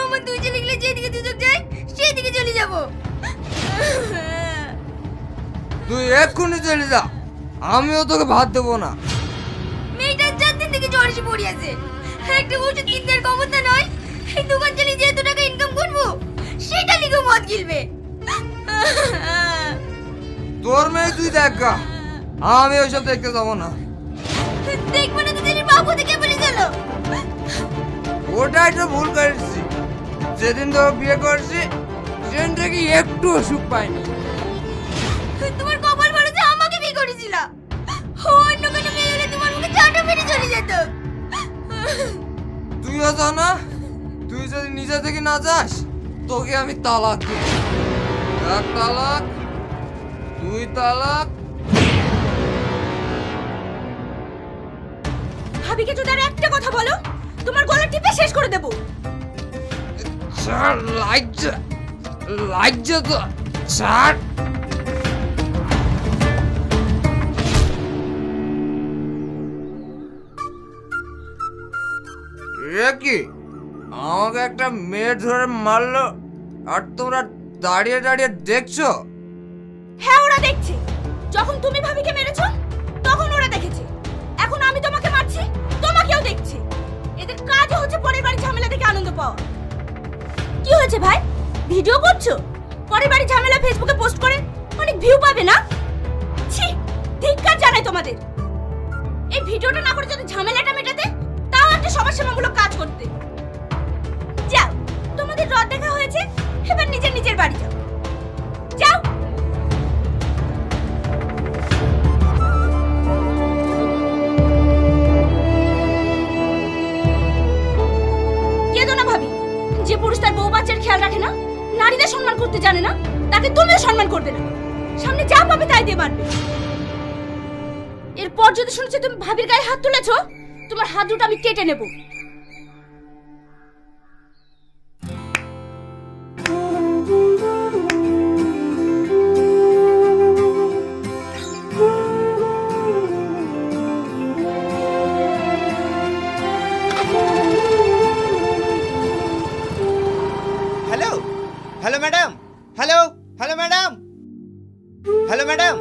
আমার দুই ছেলেগুলো যেদিকে দুচোখ যায় সেদিকে চলে যাব। তুই এক্ষুনি চলে যা, আমিও তোকে ভাত দেবো না। মেয়েটার 4 দিন থেকে জ্বর এসে পড়ে আছে, একটা ওষুধ কিনতে আর ক্ষমতা নয়। এই দোকান চালিয়ে যে এত টাকা ইনকাম করবো সেটা লিখে মদ গিলবে। তোর মেয়ে তুই দেখ গা, আমি ওইসব দেখতে যাবো না। দেখবো না তো ছেলের বাবু থেকে বলে চলো। ওটাই তো ভুল করেছি, যেদিন তোকে বিয়ে করছি সেদিন থেকে একটু সুখ পাইনি। তোমার কপাল ভালো যে আমাকে বিয়ে করেছিল, অন্য কোনো মেয়ে হলে তোমার মুখে চাটা মেরে চলে যেত। তুইও যা না, তুই যদি নিজে থেকে না যাস তোকে আমি তালাক দিই। 1 তালাক, 2 তালাক। ভাবিকে যদি আর একটা কথা বলো তোমার গলা টিপে শেষ করে দেব। ছাড়, লাইট তো ছাড়। এ কি, আমাকে একটা মেয়ে ধরে মারলো আর তোমরা দাঁড়িয়ে দাঁড়িয়ে দেখছো? হ্যাঁ ওরা দেখছে, যখন তুমি ভাবিকে মেরেছো তখন ওরা দেখেছে, এখন আমি তোমাকে মারছি তোমাকেও দেখছে। এদের কাজই হচ্ছে পরের বাড়ি ঝামেলা থেকে আনন্দ পাওয়া। কি হয়েছে ভাই, ভিডিও করছো? পরের বাড়ি ঝামেলা ফেসবুকে পোস্ট করে অনেক ভিউ পাবে না? ছি, ধিক্কার জানাই তোমাদের। এই ভিডিওটা না করে যদি ঝামেলাটা মেটাতে তাও একটা সমাজসেবামূলক কাজ করতে। যাও, তোমাদের রদ দেখা হয়েছে, এবার নিজের বাড়ি যাও। যাও। কেঁদো না ভাবি, যে পুরুষ তার বউ বাচ্চার খেয়াল রাখে না, নারীদের সম্মান করতে জানে না, তাকে তুমিও সম্মান করবে না। সামনে যা পাবে তাই দিয়ে মারবে। এরপর যদি শুনেছি তুমি ভাবির গায়ে হাত তুলেছো, তোমার হাত দুটো আমি কেটে নেব। Hello hello madam, hello hello madam, hello madam.